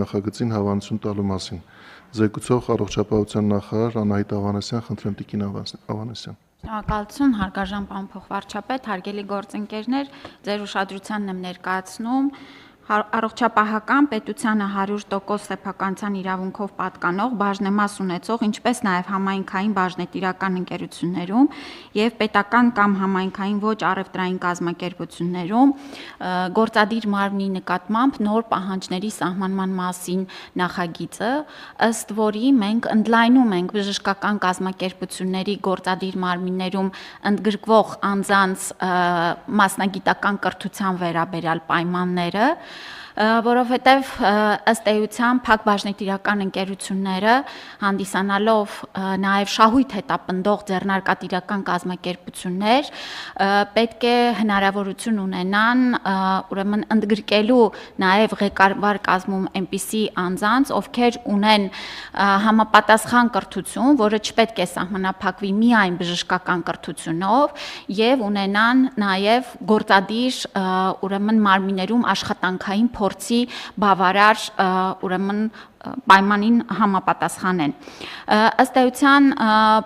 Նախագծին հավանություն տալու մասին։ Զեկուցող առողջապահության նախարար Անահիտ Ավանեսյան, խնդրեմ Տիկին Ավանեսյան։ Շնորհակալություն, հարգարժան պարոն փոխվարչապետ, հարգելի գործընկերներ, ձեր ուշադրությանն եմ ներկայացնում առողջապահական պետությանը 100% սեփականության իրավունքով պատկանող բաժնեմաս ունեցող, ինչպես նաև համայնքային բաժնետիրական ընկերություններում եւ պետական կամ համայնքային ոչ առևտրային կազմակերպություններում գործադիր մարմնի նկատմամբ նոր պահանջների սահմանման մասին նախագիծը, ըստ որի մենք ընդլայնում ենք բժշկական կազմակերպությունների գործադիր մարմիններում ընդգրկվող անձանց մասնագիտական կրթության վերաբերյալ պայմանները, որովհետև ըստ էության փակ բաժնետիրական ընկերությունները հանդիսանալով նաև շահույթ հետապնդող ձեռնարկատիրական կազմակերպություններ պետք է հնարավորություն ունենան ուրեմն ընդգրկելու նաև ղեկավար կազմում այնպիսի անձանց, ովքեր ունեն համապատասխան կրթություն, որը չպետք է սահմանափակվի միայն բժշկական կրթությունով եւ ունենան նաև գործադիր ուրեմն մարմիններում աշխատանքային փորձի բավարար ուրեմն պայմանին համապատասխանեն։ Ըստ էության,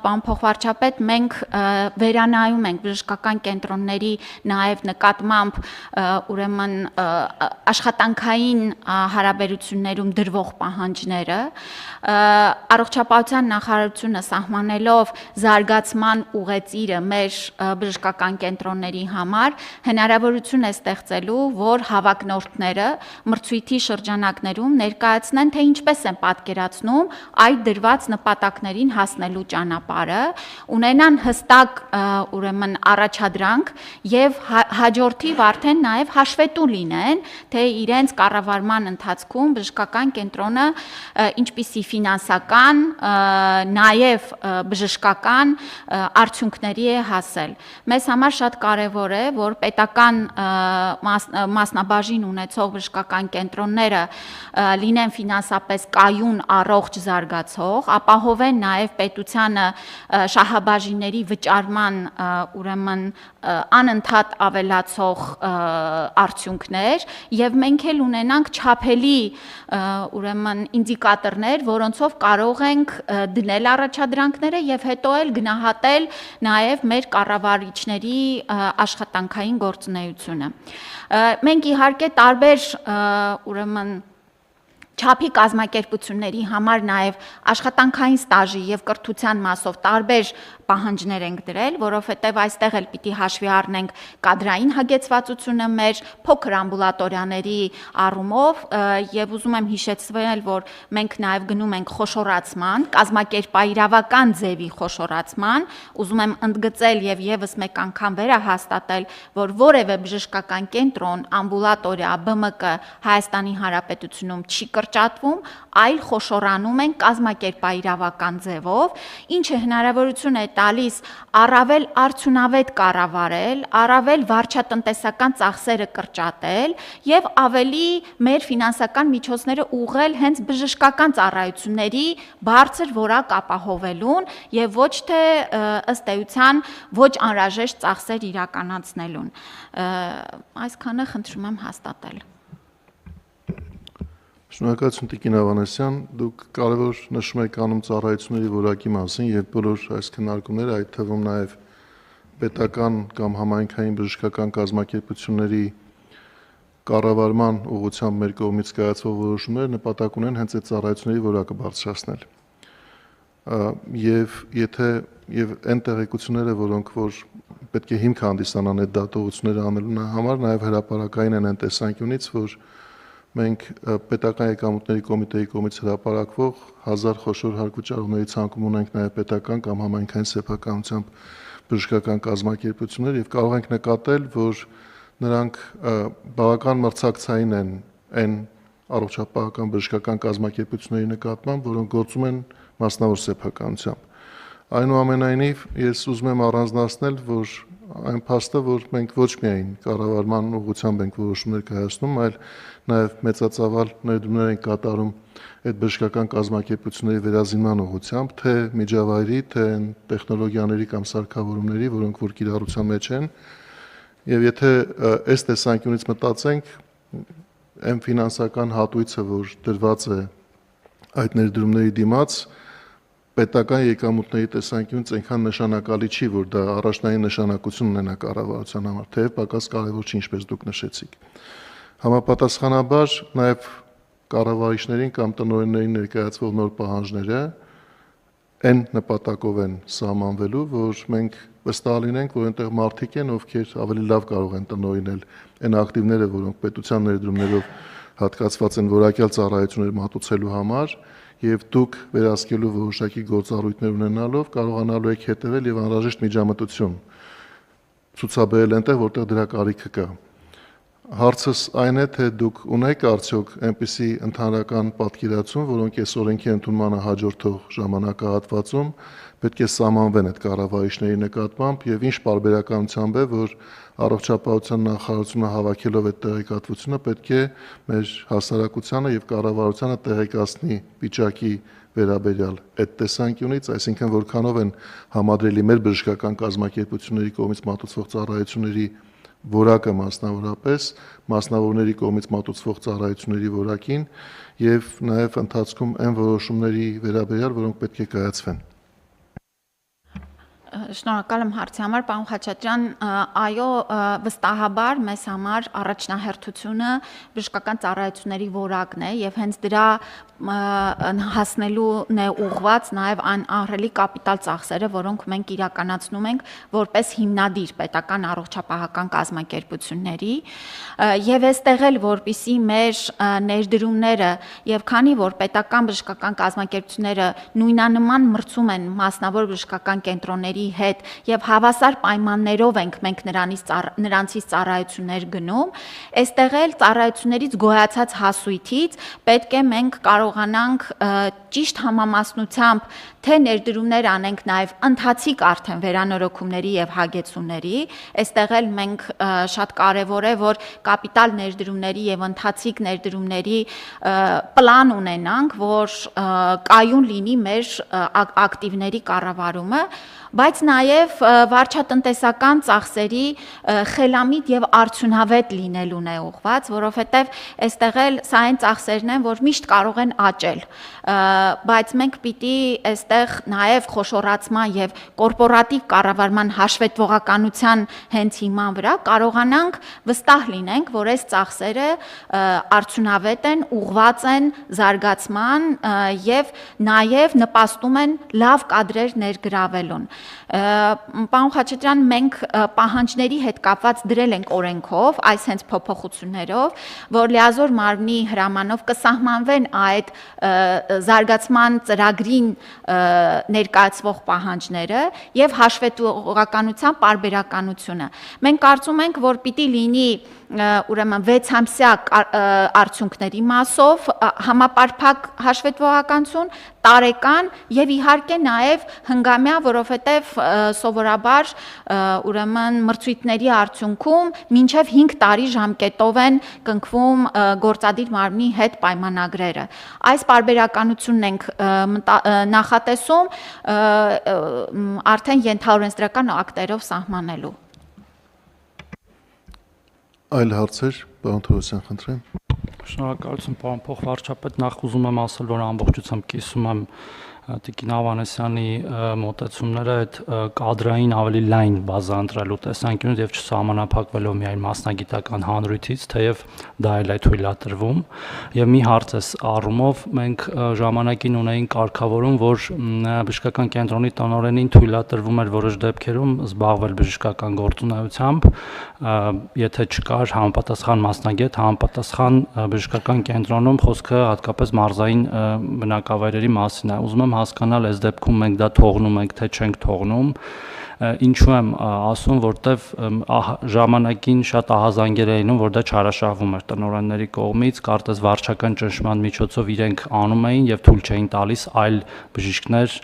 պարոն փոխվարչապետ, մենք վերանայում ենք բժշկական կենտրոնների նաև նկատմամբ ուրեմն աշխատանքային հարաբերություններում դրվող պահանջները, առողջապահության նախարարությունը սահմանելով զարգացման ուղեծիրը մեր բժշկական կենտրոնների համար հնարավորություն է ստեղծելու, որ հավակնորդները մրցույթի շրջանակներում ներկայացնեն, թե ինչպես են պատկերացնում այդ դրված նպատակներին հասնելու ճանապարհը, ունենան հստակ ուրեմն առաջադրանք եւ հաջորդիվ արդեն նաեւ հաշվետու լինեն, թե իրենց կառավարման ընթացքում բժշկական կենտրոնը ինչպիսի ֆինանսական, նաեւ բժշկական արդյունքների է հասել։ Մեզ համար շատ կարեւոր է, որ պետական մասնաբաժին ունեցող բժշկական կենտրոնները լինեն ֆինանսապես կայուն, առողջ, զարգացող, ապահովեն նաև պետությանը շահաբաժինների վճարման ուրեմն անընդհատ ավելացող արդյունքներ եւ մենք էլ ունենանք չափելի ուրեմն ինդիկատորներ, որոնցով կարող ենք դնել առաջադրանքները եւ հետո էլ գնահատել նաեւ մեր կառավարիչների աշխատանքային գործունեությունը։ Մենք իհարկե տարբեր ուրեմն չափի կազմակերպությունների համար նաև աշխատանքային ստաժի եւ կրթության մասով տարբեր պահանջներ ենք դրել, որովհետեւ այստեղ էլ պիտի հաշվի առնենք կադրային հագեցվածությունը մեր փոքր ամբուլատորիաների առումով եւ ուզում եմ հիշեցնել, որ մենք նաև գնում ենք խոշորացման, կազմակերպայրավական ձևի խոշորացման, ուզում եմ ընդգծել եւ եւս մեկ անգամ վերահաստատել, որ որևէ բժշկական կենտրոն, ամբուլատորիա, ԲՄԿ Հայաստանի Հանրապետությունում չի կրճատվում, այլ խոշորանում են կազմակերպայրավական ձևով, ինչը հնարավորություն է տալիս առավել արդյունավետ կառավարել, առավել վարչատնտեսական ծախսերը կրճատել եւ ավելի մեր ֆինանսական միջոցները ուղղել հենց բժշկական ծառայությունների բարձր որակ ապահովելուն եւ ոչ թե ըստ էության ոչ անհրաժեշտ ծախսեր իրականացնելուն։ Այսքանը խնդրում եմ հաստատել։ Շնորհակալություն Տիկին Ավանեսյան, դուք կարևոր նշում եք անում ծառայությունների որակի մասին եւ բոլոր այս քննարկումները, այդ թվում նաեւ պետական կամ համայնքային բժշկական կազմակերպությունների կառավարման ուղղությամբ մեր կողմից կայացվող որոշումները նպատակ ունեն հենց այդ ծառայությունների որակը բարձրացնել։ Եվ այն տեղեկությունները, որոնք որ պետք է հիմք հանդիսանան այդ դատողությունները անելու համար, նաեւ հրապարակային են այն տեսանկյունից, որ մենք պետական եկամուտների կոմիտեի կողմից հրապարակվող 1000 խոշոր հարկվճարումների ցանկում ունենք նաև պետական կամ համայնքային սեփականությամբ բժշկական կազմակերպություններ եւ կարող ենք նկատել, որ նրանք բավական մրցակցային են այն առողջապահական բժշկական կազմակերպությունների նկատմամբ, որոնք գործում են մասնավոր սեփականությամբ։ Այնուամենայնիվ, ես ուզում եմ առանձնացնել, որ այն փաստը, որ մենք ոչ միայն կառավարման ուղղությամբ ենք որոշումներ կայացնում, այլ նաև մեծածավալ ներդրումներ ենք կատարում այդ բժշկական կազմակերպությունների վերազինման ուղղությամբ, թե միջավայրի, թե տեխնոլոգիաների կամ սարքավորումների, որոնք որ կիրառության մեջ են, եւ եթե այս տեսանկյունից մտածենք, այն ֆինանսական հատույցը, որ դրված է այդ ներդրումների դիմաց, պետական եկամուտների տեսանկյունից այնքան նշանակալի չի, որ դա առաջնային նշանակություն ունենա կառավարության համար, թեև պակաս կարևոր չի, ինչպես դուք նշեցիք։ Համապատասխանաբար նաև կառավարիչներին կամ տնօրեններին ներկայացվող նոր պահանջները այն նպատակով են սահմանվելու, որ մենք վստահ լինենք, որ այնտեղ մարդիկ են, ովքեր ավելի լավ կարող են տնօրինել այն ակտիվները, որոնք պետության ներդրումներով հատկացված են որակյալ ծառայություններ մատուցելու համար, եւ դուք վերահսկելու որոշակի գործառույթներ ունենալով կարողանալու եք հետևել եւ անհրաժեշտ միջամտություն ցուցաբերել այնտեղ, որտեղ դրա կարիքը կա։ Հարցս այն է, թե դուք ունեք արդյոք այնպիսի ընդհանրական պատկերացում, որոնք այս օրենքի ընդունմանը հաջորդող ժամանակահատվածում պետք է սահմանվեն այդ կառավարիչների նկատմամբ եւ ինչ պարբերականությամբ է, որ առողջապահության նախարարությունը հավաքելով այդ տեղեկատվությունը պետք է մեր հասարակությանը եւ կառավարությանը տեղեկացնի վիճակի վերաբերյալ այդ տեսանկյունից, այսինքն որքանով են համադրելի մեր բժշկական կազմակերպությունների կողմից մատուցվող ծառայությունների որակը մասնավորապես, մասնավորների կողմից մատուցվող ծառայությունների որակին եւ նաեւ ընթացքում այն որոշումների վերաբերյալ, որոնք պետք է կայացվեն։ Շնորհակալ եմ հարցի համար, պարոն Խաչատրյան, այո, վստահաբար մեզ համար առաջնահերթությունը բժշկական ծառայությունների որակն է եւ հենց դրա հասնելուն է ուղղված նաեւ այն ահռելի կապիտալ ծախսերը, որոնք մենք իրականացնում ենք որպես հիմնադիր պետական առողջապահական կազմակերպությունների եւ այստեղ էլ որպիսի մեր ներդրումները եւ քանի որ պետական բժշկական կազմակերպությունները նույնանման մրցում են մասնավոր բժշկական կենտրոնների հետ եւ հավասար պայմաններով ենք մենք նրանցից ծառայություններ գնում, այստեղ էլ ծառայություններից գոյացած հասույթից պետք է մենք կարողանանք ճիշտ համամասնությամբ թե ներդրումներ անենք նաև ընթացիկ արդեն վերանորոգումների եւ հագեցումների, այստեղ էլ մենք շատ կարեւոր է, որ կապիտալ ներդրումների եւ ընթացիկ ներդրումների պլան ունենանք, որ կայուն լինի մեր ակտիվների կառավարումը, բայց նաև վարչատնտեսական ծախսերի խելամիտ եւ արդյունավետ լինելուն է ուղղված, որովհետեւ այստեղ էլ սա այն ծախսերն են, որ միշտ կարող են աճել, բայց մենք պիտի այստեղ նաև խոշորացման եւ կորպորատիվ կառավարման հաշվետվողականության հենց հիման վրա կարողանանք վստահ լինենք, որ այս ծախսերը արդյունավետ են, ուղղված են զարգացման եւ նաև նպաստում են լավ կադրեր ներգրավելուն։ Պարոն Խաչատրյան, մենք պահանջների հետ կապված դրել ենք օրենքով, այս հենց փոփոխություններով, որ լիազոր մարմնի հրամանով կսահմանվեն այդ զարգացման ծրագրին ներկայացվող պահանջները եւ հաշվետվողականության պարբերականությունը։ Մենք կարծում ենք, որ պիտի լինի ուրեմն 6 ամսյա արդյունքների մասով համապարփակ հաշվետվողականություն, տարեկան եւ իհարկե նաեւ հնգամյա, որովհետեւ սովորաբար ուրեմն մրցույթների արդյունքում մինչեւ 5 տարի ժամկետով են կնքվում գործադիր մարմնի հետ պայմանագրերը։ Այս պարբերականությունն ենք նախատեսում արդեն ենթաօրենսդրական ակտերով սահմանելու։ Այլ հարցեր, պարոն Թորոսյան, խնդրեմ։ Շնորհակալություն, պարոն փոխվարչապետ, նախ ուզում եմ ասել, որ ամբողջությամբ կիսում եմ Տիկին Ավանեսյանի մոտեցումները այդ կադրային ավելի լայն բազա ընտրելու տեսանկյունից եւ չսահմանափակվելով միայն մասնագիտական հանրույթից, թեև դա էլ է թույլատրվում։ Եվ մի հարց էս առումով մենք ժամանակին ունեին կարգավորում, որ բժշկական կենտրոնի տնօրենին թույլատրվում էր որոշ դեպքերում զբաղվել բժշկական գործունեությամբ, եթե չկար համապատասխան մասնագետ, համապատասխան բժշկական կենտրոնում, խոսքը հատկապես մարզային բնակավայրերի մասին է։ Ուզում եմ հասկանալ այս դեպքում մենք դա թողնում ենք, թե չենք թողնում, ինչու եմ ասում, որտեվ ժամանակին շատ ահազանգեր էին, որ դա չարաշահվում էր տնօրենների կողմից, կարծես վարչական ճնշման միջոցով իրենք անում էին եւ թույլ չէին տալիս այլ բժիշկներ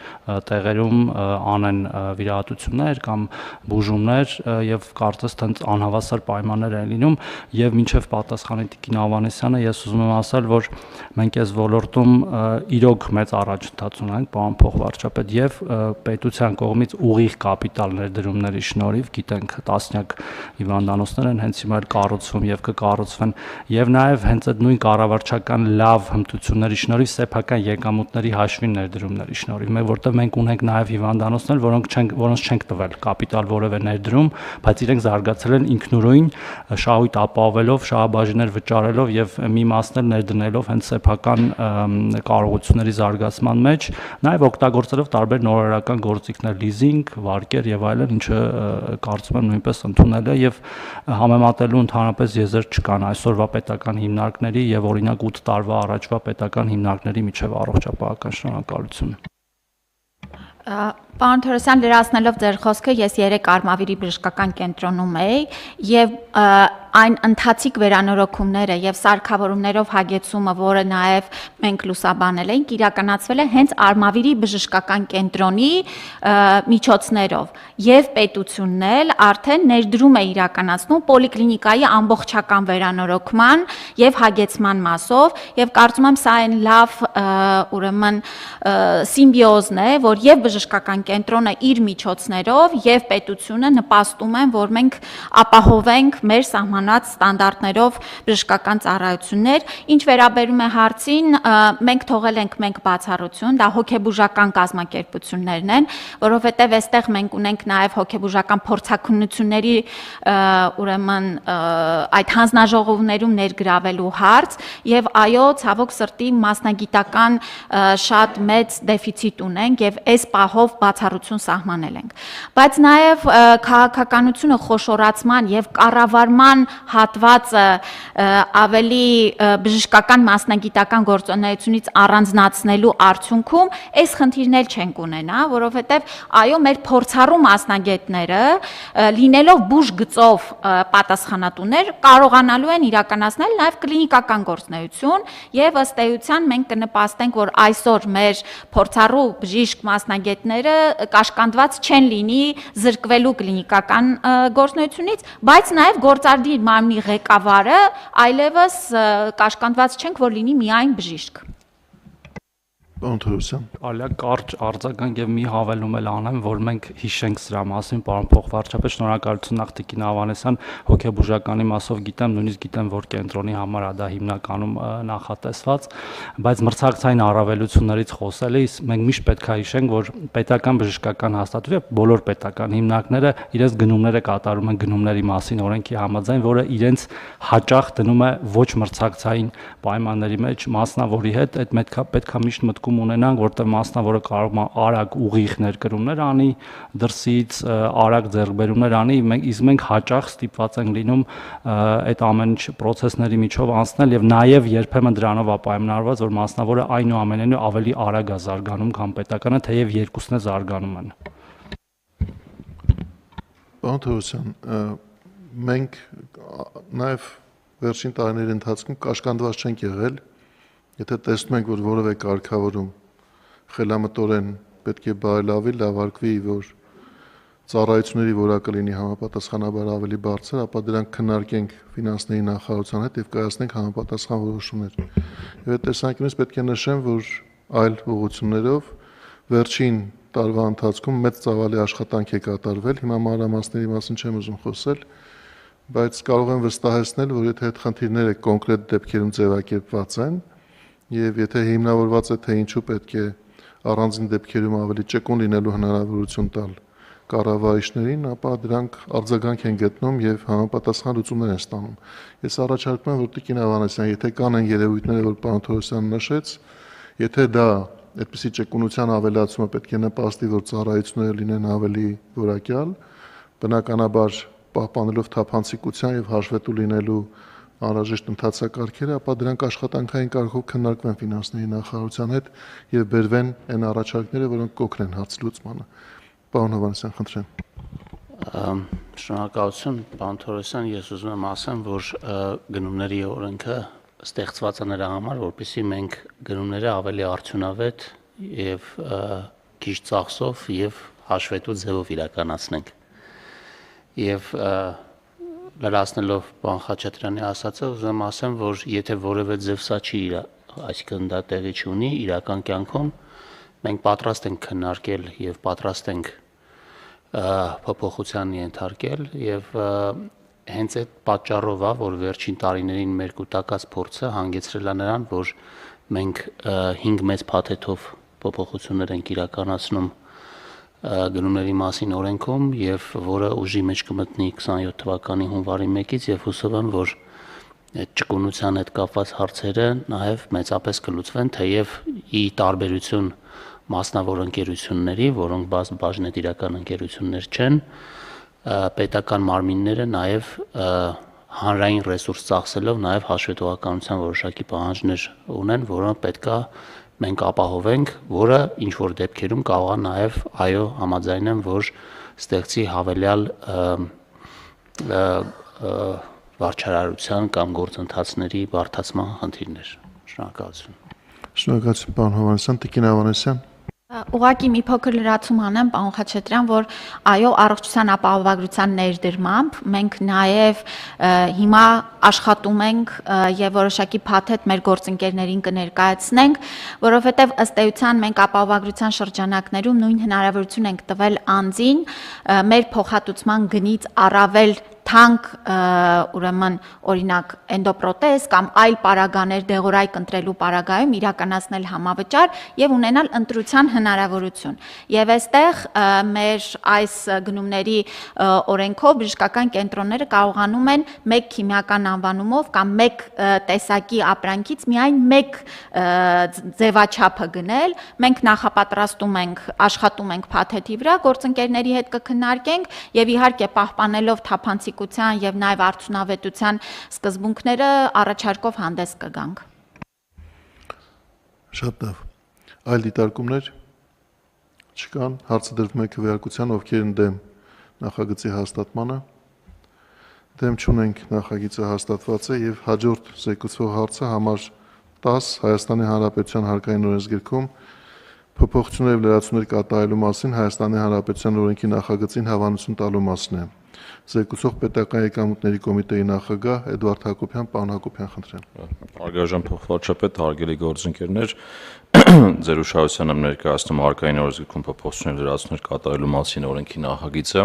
տեղերում անեն վիրահատություններ կամ բուժումներ եւ կարծես տենց անհավասար պայմաններ են լինում եւ մինչեւ պատասխանի Տիկին Ավանեսյանը ես ուզում եմ ասել, որ մենք այս ոլորտում իրոք մեծ առաջընթաց ունենք, պարոն փոխվարչապետ, եւ պետության կողմից ուղիղ կապիտալ կապիտալ ներդրումների շնորհիվ, գիտենք տասնյակ հիվանդանոցներ են հենց հիմա կառուցվում եւ կկառուցվեն, եւ նաեւ հենց այդ նույն կառավարչական լավ հմտությունների շնորհիվ սեփական եկամուտների հաշվին ներդրումների շնորհիվ, որտեղ մենք ունենք նաեւ հիվանդանոցներ, որոնց չենք տվել կապիտալ որևէ ներդրում, բայց իրենք զարգացել են ինքնուրույն շահույթ ապահովելով, շահաբաժիններ վճարելով եւ մի մասն էլ ներդնելով հենց սեփական կարողությունների զարգացման մեջ, նաեւ օգտագործելով տարբեր նորարարական գործիքներ, լիզինգ, վարկեր եւ այլն, ինչը կարծում եմ նույնպես ընդունել է եւ համեմատելու ընդհանրապես եզր չկան այսօրվա պետական հիմնարկների եւ օրինակ 8 տարվա առաջվա պետական հիմնարկների միջև առողջապահական շնորհակալություն։ Պարոն Թորոսյան, լրացնելով ձեր խոսքը, ես 3 Արմավիրի բժշկական կենտրոնում էի եւ այն ընթացիկ վերանորոգումները եւ սարքավորումներով հագեցումը, որը նաեւ մենք լուսաբանել ենք, իրականացվել է հենց Արմավիրի բժշկական կենտրոնի միջոցներով եւ պետությունն էլ արդեն ներդրում է իրականացնում պոլիկլինիկայի ամբողջական վերանորոգման եւ հագեցման մասով եւ կարծում եմ սա այն լավ ուրեմն սիմբիոզն է, որ եւ բժշկական կենտրոնը իր միջոցներով եւ պետությունը նպաստում են, որ մենք ապահովենք մեր սահմանած ստանդարտներով բժշկական ծառայություններ։ Ինչ վերաբերում է հարցին, մենք թողել ենք բացառություն, դա հոգեբուժական կազմակերպություններն են, որովհետեւ այստեղ մենք ունենք նաեւ հոգեբուժական փորձաքննությունների ուրեմն այդ հանձնաժողովներում ներգրավելու հարց եւ այո, ցավոք սրտի մասնագիտական շատ մեծ դեֆիցիտ ունենք եւ այս պահով բացառություն սահմանել ենք, բայց նաև քաղաքականությունը խոշորացման եւ կառավարման հատվածը ավելի բժշկական մասնագիտական գործունեությունից առանձնացնելու արդյունքում այս խնդիրներ չենք ունենա, որովհետեւ այո, մեր փորձառու մասնագետները լինելով բուժ գծով պատասխանատուներ կարողանալու են իրականացնել նաև կլինիկական գործունեություն եւ ըստ էության մենք կնպաստենք, որ այսօր մեր փորձառու բժիշկ մասնագետները կաշկանդված չեն լինի զրկվելու կլինիկական գործունեությունից, բայց նաև գործադիր մարմնի ղեկավարը այլևս կաշկանդված չենք, որ լինի միայն բժիշկ։ Պարոն Թորոսյան, Ալիա կարճ արձագանք եւ մի հավելում էլ անեմ, որ մենք հիշենք սրա մասին, պարոն փոխվարչապետ, շնորհակալություն նախ Տիկին Ավանեսյան, հոգեբուժականի մասով գիտեմ, նույնիսկ գիտեմ, որ կենտրոնի համար է դա հիմնականում նախատեսված, բայց մրցակցային առավելություններից խոսելիս մենք միշտ պետք է հիշենք, որ պետական բժշկական հաստատությունը, բոլոր պետական հիմնարկները իրենց գնումները կատարում են գնումների մասին օրենքի համաձայն, որը իրենց հաճախ դնում է ոչ մրցակցային պայմանների մեջ մասնավորի հետ, այդ պետք է միշտ մտքում ունենանք, որտեղ մասնավորը կարող է արագ ուղիղ ներկրումներ անի դրսից, արագ ձեռքբերումներ անի, իսկ մենք հաճախ ստիպված ենք լինում այդ ամեն պրոցեսների միջով անցնել եւ նաեւ երբեմն դրանով ապայմանավորված, որ մասնավորը այնուամենայնիվ ավելի արագ է զարգանում, քան պետականը, թեև երկուսն է զարգանում են։ Պարոն Թորոսյան, մենք նաեւ վերջին տարիների ընթացքում կաշկանդված չենք եղել, եթե տեսնում ենք, որ որևէ կարգավորում խելամտորեն պետք է բարելավի, լավարկվի, որ ծառայությունների որակը լինի համապատասխանաբար ավելի բարձր, ապա դրանք քննարկենք ֆինանսների նախարարության հետ եւ կայացնենք համապատասխան որոշումներ։ Եվ այդ տեսանկյունից պետք է նշեմ, որ այլ ուղղություններով վերջին տարվա ընթացքում մեծ ծավալի աշխատանք է կատարվել, հիմա մանրամասների մասին չեմ ուզում խոսել, բայց կարող եմ վստահեցնել, որ եթե այդ խնդիրները կոնկրետ դեպքերում ձևակերպված են, եւ եթե հիմնավորված է, թե ինչու պետք է առանձին դեպքերում ավելի ճկուն լինելու հնարավորություն տալ կառավարիչներին, ապա դրանք արձագանք են գտնում եւ համապատասխան լուծումներ են ստանում։ Ես առաջարկում եմ, որ Տիկին Ավանեսյան, եթե կան այն երևույթները, որ պարոն Թորոսյանը նշեց, եթե դա այդպիսի ճկունության ավելացումը պետք է նպաստի, որ ծառայությունները լինեն ավելի որակյալ, բնականաբար պահպանելով թափանցիկության եւ հաշվետու լինելու անհրաժեշտ ընթացակարգերը, ապա դրանք աշխատանքային կարգով քննարկվեն ֆինանսների նախարարության հետ եւ բերվեն այն առաջարկները, որոնք կօգնեն հարց լուծմանը։ Պարոն Ավանեսյան, խնդրեմ։ Շնորհակալություն, պարոն Թորոսյան, ես ուզում եմ ասեմ, որ գնումների օրենքը ստեղծված է նրա համար, որպեսզի մենք գնումները ավելի արդյունավետ եւ քիչ ծախսով եւ հաշվետու ձևով իրականացնենք։ Եվ լրացնելով պարոն Խաչատրյանի ասածը, ուզում ասեմ, որ եթե որևէ ձև սա չի, այսինքն դա տեղի չունի իրական կյանքում, մենք պատրաստ ենք քննարկել եւ պատրաստ ենք փոփոխության ենթարկել եւ հենց այդ պատճառով է, որ վերջին տարիներին մեր կուտակած փորձը հանգեցրել է նրան, որ մենք 5 մեծ փաթեթով փոփոխություններ ենք իրականացնում գնումների մասին օրենքում եւ որը ուժի մեջ կմտնի 27 թվականի հունվարի 1-ից եւ հուսով եմ, որ այդ ճկունության հետ կապված հարցերը նաեւ մեծապես կլուծվեն, թեև ի տարբերություն մասնավոր ընկերությունների, որոնք բաժնետիրական ընկերություններ չեն, պետական մարմինները նաեւ հանրային ռեսուրս ծախսելով նաեւ հաշվետվականության որոշակի պահանջներ ունեն, որոնք պետքա մենք ապահովենք, որը ինչ որ դեպքերում կարող է նաև այո համաձայն եմ, որ ստեղծի հավելյալ վարչարարության կամ գործընթացների բարդացման խնդիրներ։ Շնորհակալություն։ Շնորհակալություն, պարոն Հովհաննիսյան, Տիկին Ավանեսյան։ Ուղղակի մի փոքր լրացում անեմ, պարոն Խաչատրյան, որ այո, առողջության ապահովագրության ներդրմամբ մենք նաև հիմա աշխատում ենք եւ որոշակի փաթեթ մեր գործընկերներին կներկայացնենք, որովհետեւ ըստ էության մենք ապահովագրության շրջանակներում նույն հնարավորություն ենք տվել անձին մեր փոխհատուցման գնից առավել թանկ ուրեմն օրինակ էնդոպրոթեզ կամ այլ պարագաներ դեղորայք ընտրելու պարագայում իրականացնել համավճար եւ ունենալ ընտրության հնարավորություն։ Եվ այստեղ մեր այս գնումների օրենքով բժշկական կենտրոնները կարողանում են մեկ քիմիական անվանումով կամ մեկ տեսակի ապրանքից միայն մեկ ձևաչափը գնել։ Մենք նախապատրաստում ենք, աշխատում ենք փաթեթի վրա, գործընկերների հետ կքննարկենք եւ իհարկե պահպանելով թափանցիկ եւ նաև արդյունավետության սկզբունքները առաջարկով հանդես կգանք։ Շատ լավ։ Այլ դիտարկումներ չկան, հարցը դրվում է քվեարկության, ովքեր են դեմ նախագծի հաստատմանը։ Դեմ չունենք, նախագիծը հաստատված է եւ հաջորդ զեկուցվող հարցը համար 10 Հայաստանի Հանրապետության հարկային օրենսգրքում փոփոխություններ եւ լրացումներ կատարելու մասին Հայաստանի Հանրապետության օրենքի նախագծին հավանություն տալու մասին է։ Զեկուցող պետական եկամուտների կոմիտեի նախագահ Էդվարդ Հակոբյան, պարոն Հակոբյան, խնդրեմ։ Հարգարժան փոխվարչապետ, հարգելի գործընկերներ, ձեր ուշադրությանը ներկայացնում հարկային օրենսգրքում փոփոխություններ լրացումներ կատարելու մասին օրենքի նախագիծը։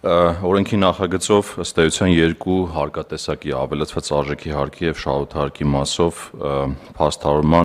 Օրենքի նախագծով ըստ էության երկու հարկատեսակի ավելացված արժեքի հարկի եւ շահութահարկի մասով փաստավորման